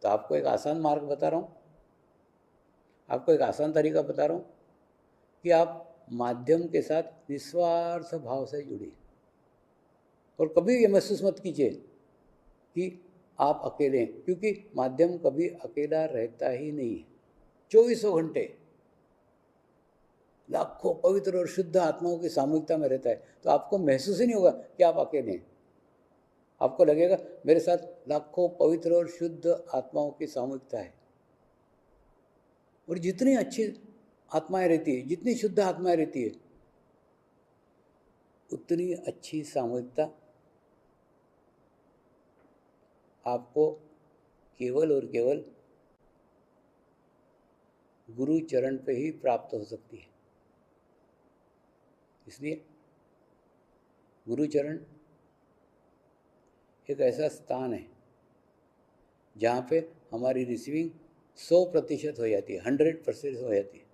तो आपको एक आसान मार्ग बता रहा हूँ, आपको एक आसान तरीका बता रहा हूँ कि आप माध्यम के साथ निस्वार्थ भाव से जुड़िए और कभी ये महसूस मत कीजिए कि आप अकेले हैं, क्योंकि माध्यम कभी अकेला रहता ही नहीं है। 2400 घंटे लाखों पवित्र और शुद्ध आत्माओं की सामूहिकता में रहता है, तो आपको महसूस ही नहीं होगा कि आप अकेले हैं। आपको लगेगा मेरे साथ लाखों पवित्र और शुद्ध आत्माओं की सामूहिकता है। और जितनी अच्छी आत्माएं रहती है, जितनी शुद्ध आत्माएं रहती है, उतनी अच्छी सामूहिकता आपको केवल और केवल गुरु चरण पे ही प्राप्त हो सकती है। इसलिए गुरु चरण एक ऐसा स्थान है जहाँ पे हमारी रिसीविंग 100% हो जाती है, 100% हो जाती है।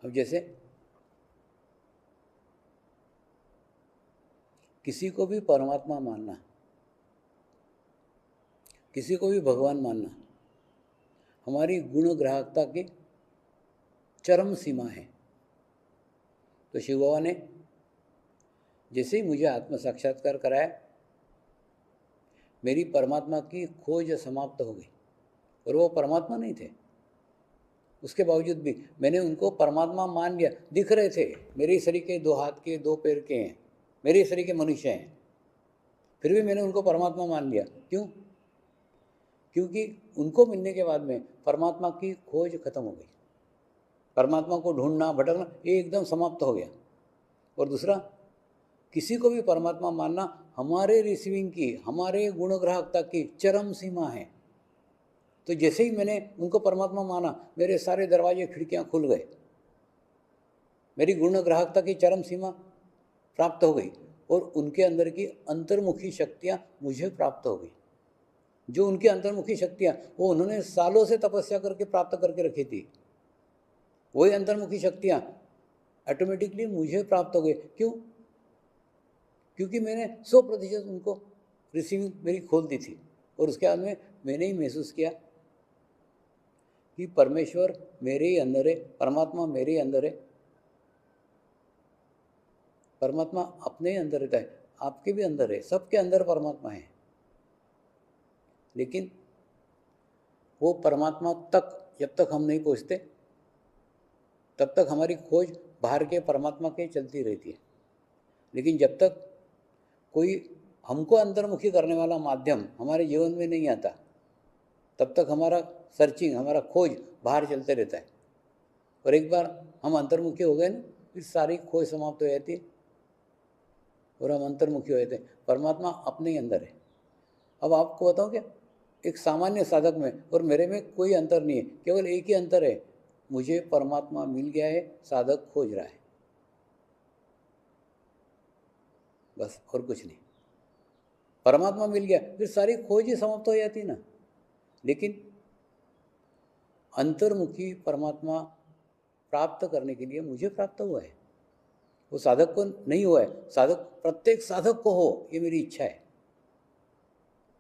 अब जैसे किसी को भी परमात्मा मानना, किसी को भी भगवान मानना हमारी गुण ग्राहकता की चरम सीमा है। तो शिव बाबा ने जैसे ही मुझे आत्म साक्षात्कार कराया, मेरी परमात्मा की खोज समाप्त हो गई। और वो परमात्मा नहीं थे, उसके बावजूद भी मैंने उनको परमात्मा मान लिया। दिख रहे थे, मेरे ही शरीर के, 2 हाथ के, 2 पैर के हैं, मेरे ही शरीर के मनुष्य हैं, फिर भी मैंने उनको परमात्मा मान लिया। क्यों? क्योंकि उनको मिलने के बाद में परमात्मा की खोज खत्म हो गई। परमात्मा को ढूंढना, भटकना, ये एकदम समाप्त हो गया। और दूसरा, किसी को भी परमात्मा मानना हमारे रिसीविंग की, हमारे गुणग्राहकता की चरम सीमा है। तो जैसे ही मैंने उनको परमात्मा माना, मेरे सारे दरवाजे खिड़कियां खुल गए, मेरी गुणग्राहकता की चरम सीमा प्राप्त हो गई और उनके अंदर की अंतर्मुखी शक्तियां मुझे प्राप्त हो गई। जो उनकी अंतर्मुखी शक्तियां, वो उन्होंने सालों से तपस्या करके प्राप्त करके रखी थी, वही अंतर्मुखी शक्तियां ऑटोमेटिकली मुझे प्राप्त हो गई। क्यों? क्योंकि मैंने 100% उनको रिसीविंग मेरी खोल दी थी। और उसके बाद में मैंने ही महसूस किया कि परमेश्वर मेरे ही अंदर है, परमात्मा मेरे ही अंदर है। परमात्मा अपने ही अंदर रहता है, आपके भी अंदर है, सबके अंदर परमात्मा है। लेकिन वो परमात्मा तक जब तक हम नहीं पहुँचते, तब तक हमारी खोज बाहर के परमात्मा के चलती रहती है। लेकिन जब तक कोई हमको अंतर्मुखी करने वाला माध्यम हमारे जीवन में नहीं आता, तब तक हमारा सर्चिंग, हमारा खोज बाहर चलते रहता है। और एक बार हम अंतर्मुखी हो गए ना, फिर सारी खोज समाप्त हो जाती है और हम अंतर्मुखी हो जाते हैं। परमात्मा अपने ही अंदर है। अब आपको बताऊँ क्या, एक सामान्य साधक में और मेरे में कोई अंतर नहीं है, केवल एक ही अंतर है, मुझे परमात्मा मिल गया है, साधक खोज रहा है, बस और कुछ नहीं। परमात्मा मिल गया, फिर सारी खोज ही समाप्त हो जाती ना। लेकिन अंतर्मुखी परमात्मा प्राप्त करने के लिए मुझे प्राप्त हुआ है, वो साधक को नहीं हुआ है। साधक, प्रत्येक साधक को हो, ये मेरी इच्छा है।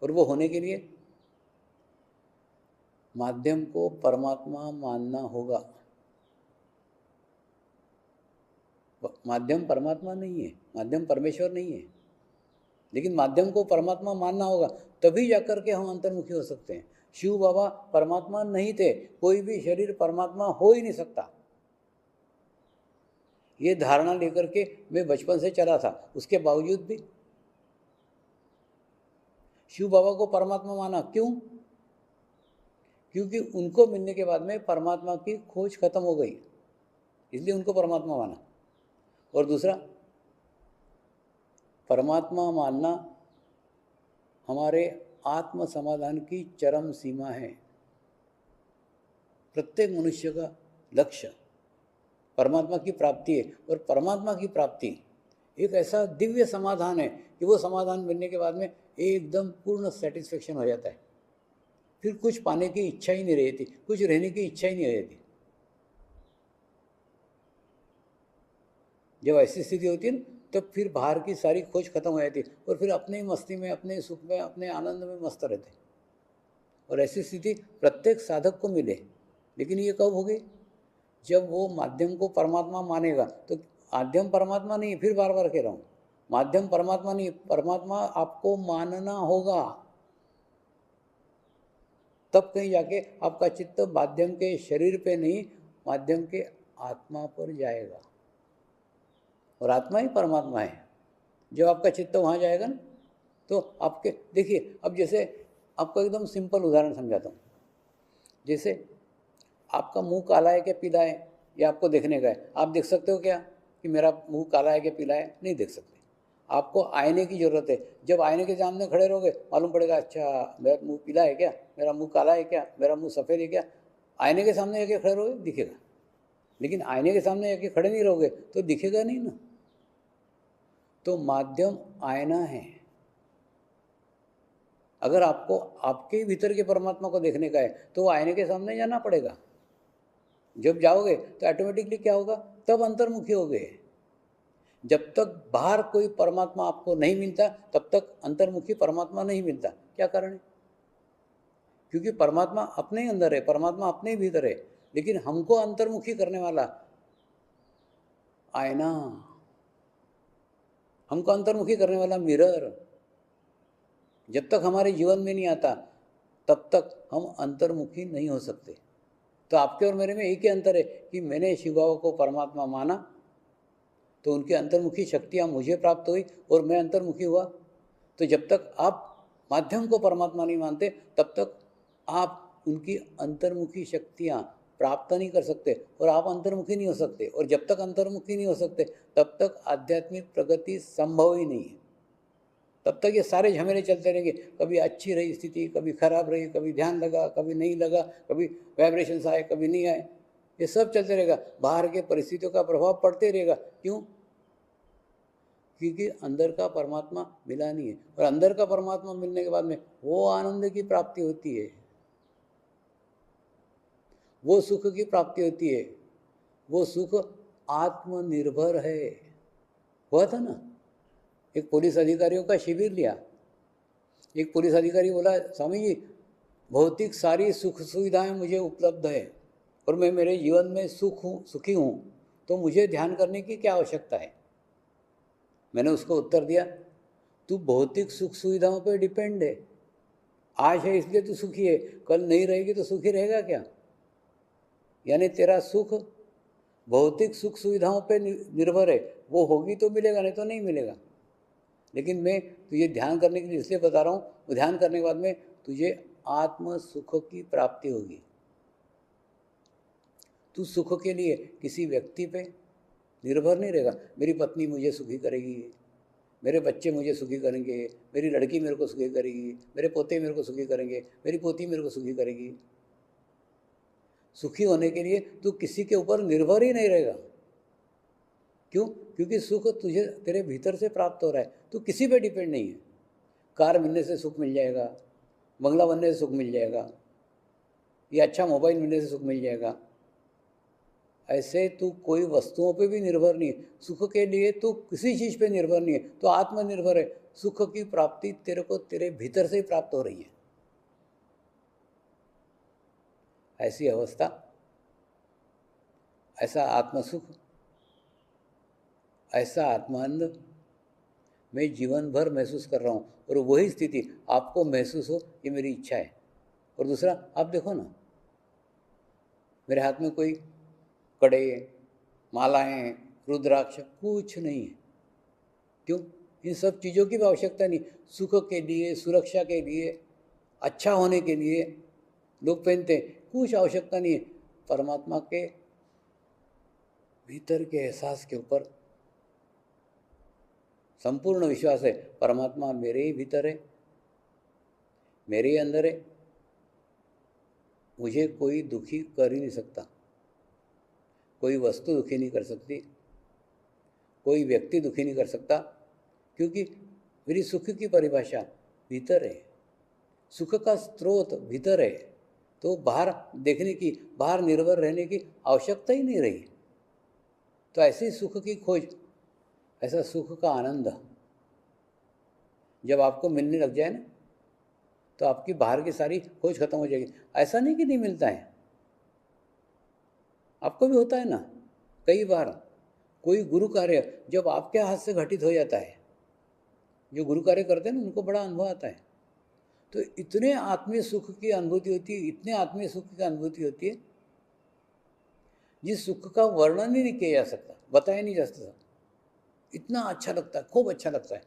और वो होने के लिए माध्यम को परमात्मा मानना होगा। माध्यम परमात्मा नहीं है, माध्यम परमेश्वर नहीं है, लेकिन माध्यम को परमात्मा मानना होगा, तभी जाकर के हम अंतर्मुखी हो सकते हैं। शिव बाबा परमात्मा नहीं थे, कोई भी शरीर परमात्मा हो ही नहीं सकता, ये धारणा लेकर के मैं बचपन से चला था। उसके बावजूद भी शिव बाबा को परमात्मा माना। क्यों? क्योंकि उनको मिलने के बाद में परमात्मा की खोज खत्म हो गई, इसलिए उनको परमात्मा माना। और दूसरा, परमात्मा मानना हमारे आत्म समाधान की चरम सीमा है। प्रत्येक मनुष्य का लक्ष्य परमात्मा की प्राप्ति है। और परमात्मा की प्राप्ति एक ऐसा दिव्य समाधान है कि वो समाधान मिलने के बाद में एकदम पूर्ण सेटिस्फेक्शन हो जाता है। फिर कुछ पाने की इच्छा ही नहीं रहती, कुछ रहने की इच्छा ही नहीं रहती। जब ऐसी स्थिति होती है ना, तब फिर बाहर की सारी खोज खत्म हो जाती है और फिर अपने ही मस्ती में, अपने सुख में, अपने आनंद में मस्त रहते हैं। और ऐसी स्थिति प्रत्येक साधक को मिले। लेकिन ये कब होगी? जब वो माध्यम को परमात्मा मानेगा। तो माध्यम परमात्मा नहीं, फिर बार बार कह रहा हूँ, माध्यम परमात्मा नहीं, परमात्मा आपको मानना होगा। तब कहीं जाके आपका चित्त माध्यम के शरीर पे नहीं, माध्यम के आत्मा पर जाएगा, और आत्मा ही परमात्मा है। जब आपका चित्त वहाँ जाएगा ना, तो आपके देखिए, अब जैसे आपको एकदम सिंपल उदाहरण समझाता हूँ। जैसे आपका मुंह काला है क्या पीला है, या आपको देखने का है? आप देख सकते हो क्या कि मेरा मुंह काला है क्या पीला है? नहीं देख सकते। आपको आईने की ज़रूरत है। जब आईने के सामने खड़े रहोगे मालूम पड़ेगा, अच्छा मेरा मुंह पीला है क्या, मेरा मुंह काला है क्या, मेरा मुंह सफ़ेद है क्या। आईने के सामने जाके खड़े रहोगे दिखेगा, लेकिन आईने के सामने जाके खड़े नहीं रहोगे तो दिखेगा नहीं ना। तो माध्यम आईना है। अगर आपको आपके भीतर के परमात्मा को देखने का है तो वो आईने के सामने जाना पड़ेगा। जब जाओगे तो ऑटोमेटिकली क्या होगा, तब अंतर्मुखी होगे। जब तक बाहर कोई परमात्मा आपको नहीं मिलता तब तक अंतर्मुखी परमात्मा नहीं मिलता। क्या कारण है? क्योंकि परमात्मा अपने ही अंदर है, परमात्मा अपने ही भीतर है, लेकिन हमको अंतर्मुखी करने वाला आईना, हमको अंतर्मुखी करने वाला मिरर जब तक हमारे जीवन में नहीं आता तब तक हम अंतर्मुखी नहीं हो सकते। तो आपके और मेरे में एक ही अंतर है कि मैंने शिव बाबा को परमात्मा माना तो उनकी अंतर्मुखी शक्तियाँ मुझे प्राप्त हुई और मैं अंतर्मुखी हुआ। तो जब तक आप माध्यम को परमात्मा नहीं मानते तब तक आप उनकी अंतर्मुखी शक्तियाँ प्राप्त नहीं कर सकते और आप अंतर्मुखी नहीं हो सकते। और जब तक अंतर्मुखी नहीं हो सकते तब तक आध्यात्मिक प्रगति संभव ही नहीं है। तब तक ये सारे झमेले चलते रहेंगे। कभी अच्छी रही स्थिति, कभी खराब रही, कभी ध्यान लगा, कभी नहीं लगा, कभी वाइब्रेशंस आए, कभी नहीं आए, ये सब चलते रहेगा। बाहर के परिस्थितियों का प्रभाव पड़ते रहेगा। क्यों? क्योंकि अंदर का परमात्मा मिला नहीं है। और अंदर का परमात्मा मिलने के बाद में वो आनंद की प्राप्ति होती है, वो सुख की प्राप्ति होती है। वो सुख आत्मनिर्भर है। हुआ था ना, एक पुलिस अधिकारियों का शिविर लिया। एक पुलिस अधिकारी बोला, स्वामी जी भौतिक सारी सुख सुविधाएं मुझे उपलब्ध है और मैं मेरे जीवन में सुखी हूँ, तो मुझे ध्यान करने की क्या आवश्यकता है? मैंने उसको उत्तर दिया, तू भौतिक सुख सुविधाओं पर डिपेंड है। आज है इसलिए तू सुखी है, कल नहीं रहेगी तो सुखी रहेगा क्या? यानी तेरा सुख भौतिक सुख सुविधाओं पे निर्भर है। वो होगी तो मिलेगा, नहीं तो नहीं मिलेगा। लेकिन मैं तुझे ध्यान करने के लिए इसलिए बता रहा हूँ, वो ध्यान करने के बाद में तुझे आत्म सुख की प्राप्ति होगी। तू सुख के लिए किसी व्यक्ति पे निर्भर नहीं रहेगा। मेरी पत्नी मुझे सुखी करेगी, मेरे बच्चे मुझे सुखी करेंगे, मेरी लड़की मेरे को सुखी करेगी, मेरे पोते मेरे को सुखी करेंगे, मेरी पोती मेरे को सुखी करेगी। सुखी होने के लिए तू किसी के ऊपर निर्भर ही नहीं रहेगा। क्यों? क्योंकि सुख तुझे तेरे भीतर से प्राप्त हो रहा है, तू किसी पे डिपेंड नहीं है। कार मिलने से सुख मिल जाएगा, बंगला बनने से सुख मिल जाएगा, या अच्छा मोबाइल मिलने से सुख मिल जाएगा। ऐसे तू कोई वस्तुओं पे भी निर्भर नहीं है। सुख के लिए तू किसी चीज़ पे निर्भर नहीं है, तो आत्मनिर्भर है। सुख की प्राप्ति तेरे को तेरे भीतर से ही प्राप्त हो रही है। ऐसी अवस्था, ऐसा आत्मसुख, ऐसा आत्मानंद मैं जीवन भर महसूस कर रहा हूँ, और वही स्थिति आपको महसूस हो, ये मेरी इच्छा है। और दूसरा, आप देखो ना, मेरे हाथ में कोई कड़े, मालाएं, रुद्राक्ष कुछ नहीं है। क्यों? इन सब चीज़ों की भी आवश्यकता नहीं। सुख के लिए, सुरक्षा के लिए, अच्छा होने के लिए लोग पहनते हैं, कुछ आवश्यकता नहीं है। परमात्मा के भीतर के एहसास के ऊपर संपूर्ण विश्वास है। परमात्मा मेरे ही भीतर है, मेरे ही अंदर है, मुझे कोई दुखी कर ही नहीं सकता। कोई वस्तु दुखी नहीं कर सकती, कोई व्यक्ति दुखी नहीं कर सकता, क्योंकि मेरी सुख की परिभाषा भीतर है। सुख का स्रोत भीतर है, तो बाहर देखने की, बाहर निर्भर रहने की आवश्यकता ही नहीं रही। तो ऐसी सुख की खोज, ऐसा सुख का आनंद जब आपको मिलने लग जाए ना, तो आपकी बाहर की सारी खोज खत्म हो जाएगी। ऐसा नहीं कि नहीं मिलता है, आपको भी होता है ना। कई बार कोई गुरु कार्य जब आपके हाथ से घटित हो जाता है, जो गुरु कार्य करते हैं ना उनको बड़ा अनुभव आता है, तो इतने आत्मीय सुख की अनुभूति होती है, इतने आत्मीय सुख की अनुभूति होती है जिस सुख का वर्णन ही नहीं किया जा सकता, बताया नहीं जा सकता। इतना अच्छा लगता है, खूब अच्छा लगता है,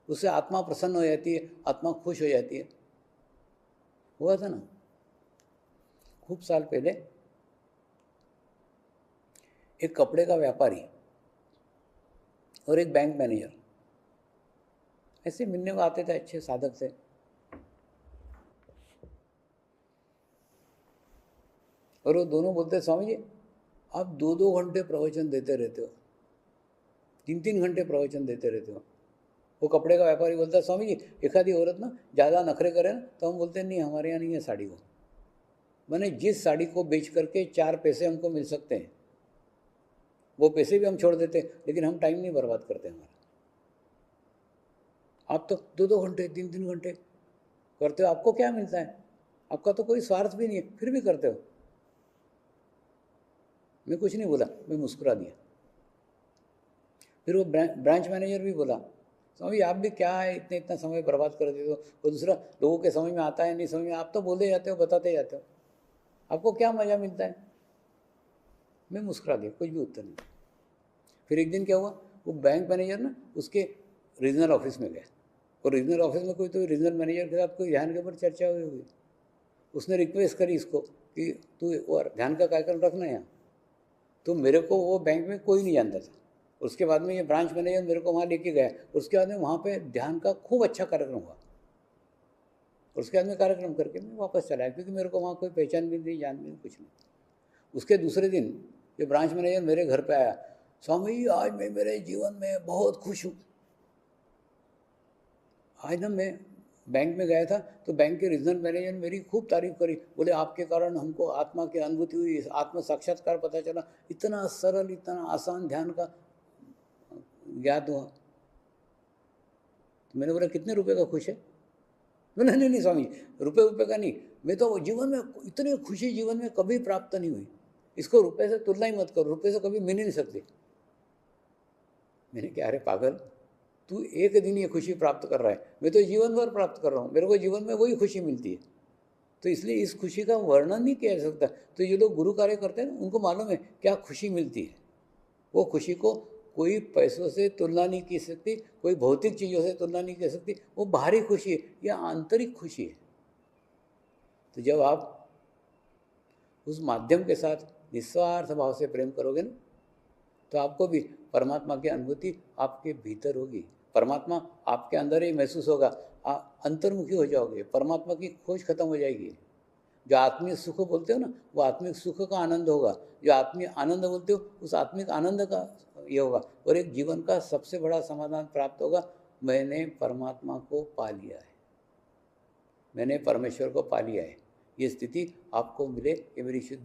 उससे आत्मा प्रसन्न हो जाती है, आत्मा खुश हो जाती है। हुआ था ना खूब साल पहले, एक कपड़े का व्यापारी और एक बैंक मैनेजर ऐसे मिलने को आते थे, अच्छे साधक से। और वो दोनों बोलते, स्वामी जी आप 2-2 घंटे प्रवचन देते रहते हो, 3-3 घंटे प्रवचन देते रहते हो। वो कपड़े का व्यापारी बोलता है, स्वामी जी एक आधी औरत ना ज़्यादा नखरे करे ना तो हम बोलते हैं नहीं हमारे यहाँ नहीं है साड़ी को, मैंने जिस साड़ी को बेच करके 4 पैसे हमको मिल सकते हैं वो पैसे भी हम छोड़ देते हैं, लेकिन हम टाइम नहीं बर्बाद करते हमारा। आप तो 2-2 घंटे 3-3 घंटे करते हो, आपको क्या मिलता है? आपका तो कोई स्वार्थ भी नहीं है, फिर भी करते हो। मैं कुछ नहीं बोला, मैं मुस्कुरा दिया। फिर वो ब्रांच मैनेजर भी बोला, स्वामी आप भी क्या है इतना समय बर्बाद कर देते हो, वो दूसरा लोगों के समझ में आता है नहीं समझ में, आप तो बोलते जाते हो बताते जाते हो, आपको क्या मज़ा मिलता है? मैं मुस्कुरा दिया, कुछ भी उत्तर नहीं। फिर एक दिन क्या हुआ, वो बैंक मैनेजर ना उसके रीजनल ऑफिस में गया, और रीजनल ऑफिस में कोई तो रीजनल मैनेजर के साथ कोई ध्यान के ऊपर चर्चा हुई होगी। उसने रिक्वेस्ट करी इसको कि तू ध्यान का कार्यक्रम रखना यहाँ। तो मेरे को वो बैंक में कोई नहीं जानता था, उसके बाद में ये ब्रांच मैनेजर मेरे को वहाँ लेके गया, उसके बाद में वहाँ पे ध्यान का खूब अच्छा कार्यक्रम हुआ। उसके बाद में कार्यक्रम करके मैं वापस चला आया, क्योंकि मेरे को वहाँ कोई पहचान भी नहीं, जान भी नहीं, कुछ नहीं। उसके दूसरे दिन ये ब्रांच मैनेजर मेरे घर पे आया, स्वामी आज मैं मेरे जीवन में बहुत खुश हूँ। आज ना मैं बैंक में गया था तो बैंक के रीजनल मैनेजर ने मेरी खूब तारीफ करी, बोले आपके कारण हमको आत्मा की अनुभूति हुई, आत्म साक्षात्कार पता चला, इतना सरल इतना आसान ध्यान का ज्ञात हुआ। तो मैंने बोला कितने रुपए का खुश है? बोला नहीं नहीं स्वामी रुपए का नहीं, मैं तो जीवन में इतनी खुशी जीवन में कभी प्राप्त नहीं हुई, इसको रुपए से तुलना ही मत करो, रुपए से कभी मिल ही नहीं सकती। मैंने क्या, अरे पागल तू एक दिन ये खुशी प्राप्त कर रहा है, मैं तो जीवन भर प्राप्त कर रहा हूँ, मेरे को जीवन में वही खुशी मिलती है। तो इसलिए इस खुशी का वर्णन नहीं किया जा सकता। तो ये लोग गुरु कार्य करते हैं ना, उनको मालूम है क्या खुशी मिलती है। वो खुशी को कोई पैसों से तुलना नहीं की सकती, कोई भौतिक चीज़ों से तुलना नहीं की सकती, वो बाहरी खुशी है या आंतरिक खुशी है। तो जब आप उस माध्यम के साथ निस्वार्थ भाव से प्रेम करोगे ना, तो आपको भी परमात्मा की अनुभूति आपके भीतर होगी, परमात्मा आपके अंदर ही महसूस होगा, आप अंतर्मुखी हो जाओगे, परमात्मा की खोज खत्म हो जाएगी। जो आत्मिक सुख बोलते हो ना, वो आत्मिक सुख का आनंद होगा, जो आत्मिक आनंद बोलते हो उस आत्मिक आनंद का ये होगा, और एक जीवन का सबसे बड़ा समाधान प्राप्त होगा, मैंने परमात्मा को पा लिया है, मैंने परमेश्वर को पा लिया है। ये स्थिति आपको मिले, ये मेरी शुद्ध